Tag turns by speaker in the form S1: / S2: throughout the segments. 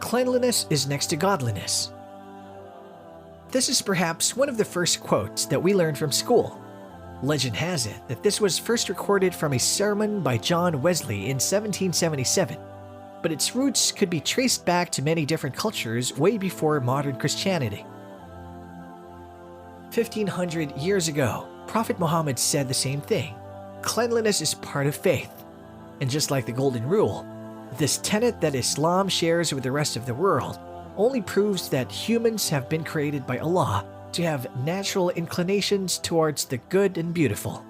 S1: Cleanliness is next to godliness. This is perhaps one of the first quotes that we learned from school. Legend has it that this was first recorded from a sermon by John Wesley in 1777, but its roots could be traced back to many different cultures way before modern Christianity. 1500 years ago, Prophet Muhammad said the same thing. Cleanliness is part of faith. And just like the Golden Rule, this tenet that Islam shares with the rest of the world only proves that humans have been created by Allah to have natural inclinations towards the good and beautiful.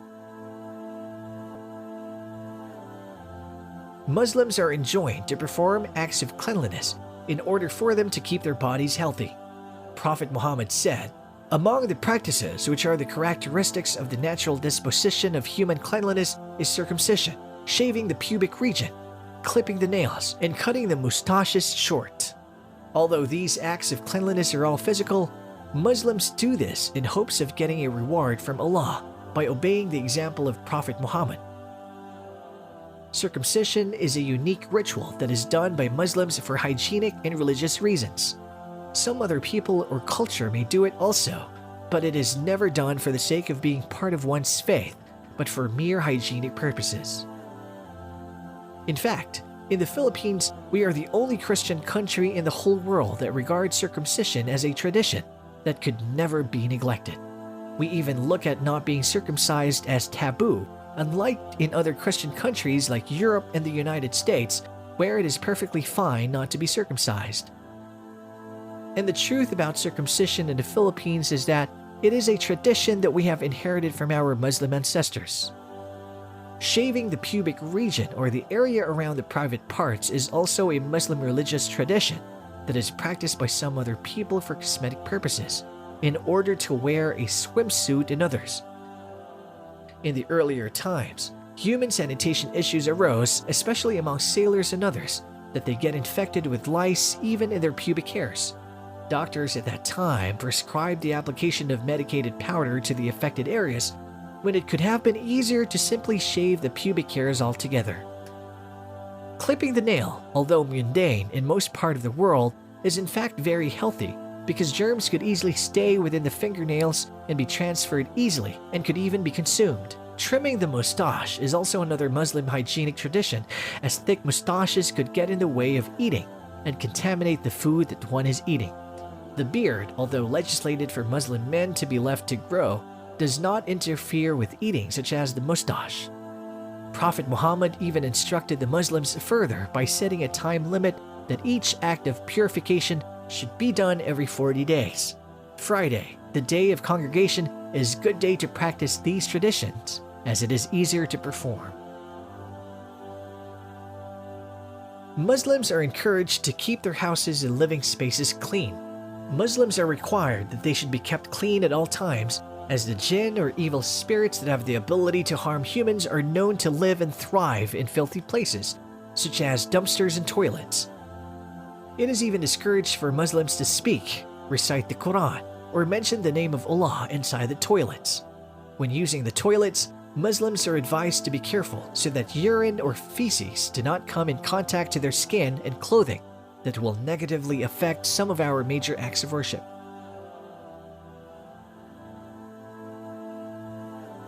S1: Muslims are enjoined to perform acts of cleanliness in order for them to keep their bodies healthy. Prophet Muhammad said, "Among the practices which are the characteristics of the natural disposition of human cleanliness is circumcision, shaving the pubic region, clipping the nails, and cutting the mustaches short." Although these acts of cleanliness are all physical, Muslims do this in hopes of getting a reward from Allah by obeying the example of Prophet Muhammad. Circumcision is a unique ritual that is done by Muslims for hygienic and religious reasons. Some other people or culture may do it also, but it is never done for the sake of being part of one's faith, but for mere hygienic purposes. In fact, in the Philippines, we are the only Christian country in the whole world that regards circumcision as a tradition that could never be neglected. We even look at not being circumcised as taboo, unlike in other Christian countries like Europe and the United States, where it is perfectly fine not to be circumcised. And the truth about circumcision in the Philippines is that it is a tradition that we have inherited from our Muslim ancestors. Shaving the pubic region or the area around the private parts is also a Muslim religious tradition that is practiced by some other people for cosmetic purposes, in order to wear a swimsuit and others. In the earlier times, human sanitation issues arose, especially among sailors and others, that they get infected with lice even in their pubic hairs. Doctors at that time prescribed the application of medicated powder to the affected areas when it could have been easier to simply shave the pubic hairs altogether. Clipping the nail, although mundane in most part of the world, is in fact very healthy because germs could easily stay within the fingernails and be transferred easily and could even be consumed. Trimming the mustache is also another Muslim hygienic tradition, as thick mustaches could get in the way of eating and contaminate the food that one is eating. The beard, although legislated for Muslim men to be left to grow, does not interfere with eating, such as the mustache. Prophet Muhammad even instructed the Muslims further by setting a time limit that each act of purification should be done every 40 days. Friday, the day of congregation, is a good day to practice these traditions, as it is easier to perform. Muslims are encouraged to keep their houses and living spaces clean. Muslims are required that they should be kept clean at all times, as the jinn or evil spirits that have the ability to harm humans are known to live and thrive in filthy places, such as dumpsters and toilets. It is even discouraged for Muslims to speak, recite the Quran, or mention the name of Allah inside the toilets. When using the toilets, Muslims are advised to be careful so that urine or feces do not come in contact to their skin and clothing that will negatively affect some of our major acts of worship.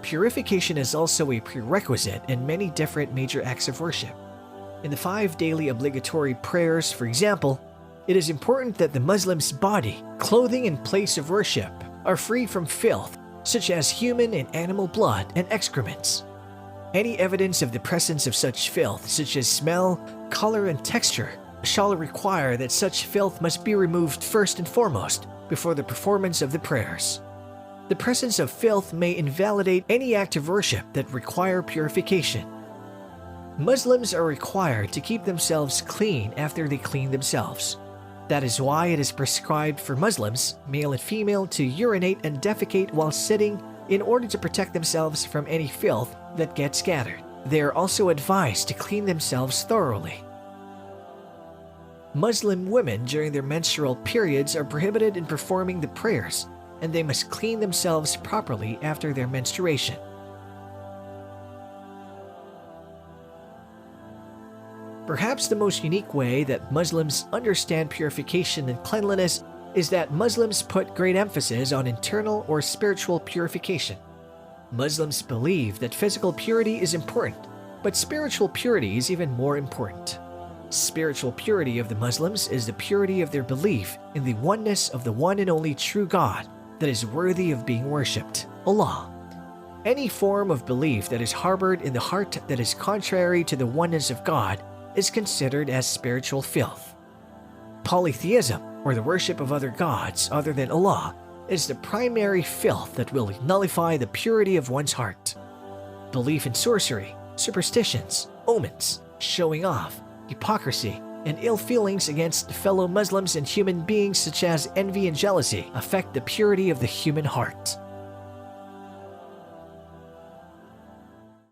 S1: Purification is also a prerequisite in many different major acts of worship. In the 5 daily obligatory prayers, for example, it is important that the Muslim's body, clothing, and place of worship are free from filth, such as human and animal blood and excrements. Any evidence of the presence of such filth, such as smell, color, and texture, shall require that such filth must be removed first and foremost before the performance of the prayers. The presence of filth may invalidate any act of worship that require purification. Muslims are required to keep themselves clean after they clean themselves. That is why it is prescribed for Muslims, male and female, to urinate and defecate while sitting in order to protect themselves from any filth that gets scattered. They are also advised to clean themselves thoroughly. Muslim women during their menstrual periods are prohibited in performing the prayers, and they must clean themselves properly after their menstruation. Perhaps the most unique way that Muslims understand purification and cleanliness is that Muslims put great emphasis on internal or spiritual purification. Muslims believe that physical purity is important, but spiritual purity is even more important. Spiritual purity of the Muslims is the purity of their belief in the oneness of the one and only true God that is worthy of being worshipped, Allah. Any form of belief that is harbored in the heart that is contrary to the oneness of God is considered as spiritual filth. Polytheism, or the worship of other gods other than Allah, is the primary filth that will nullify the purity of one's heart. Belief in sorcery, superstitions, omens, showing off, hypocrisy, and ill feelings against fellow Muslims and human beings such as envy and jealousy affect the purity of the human heart.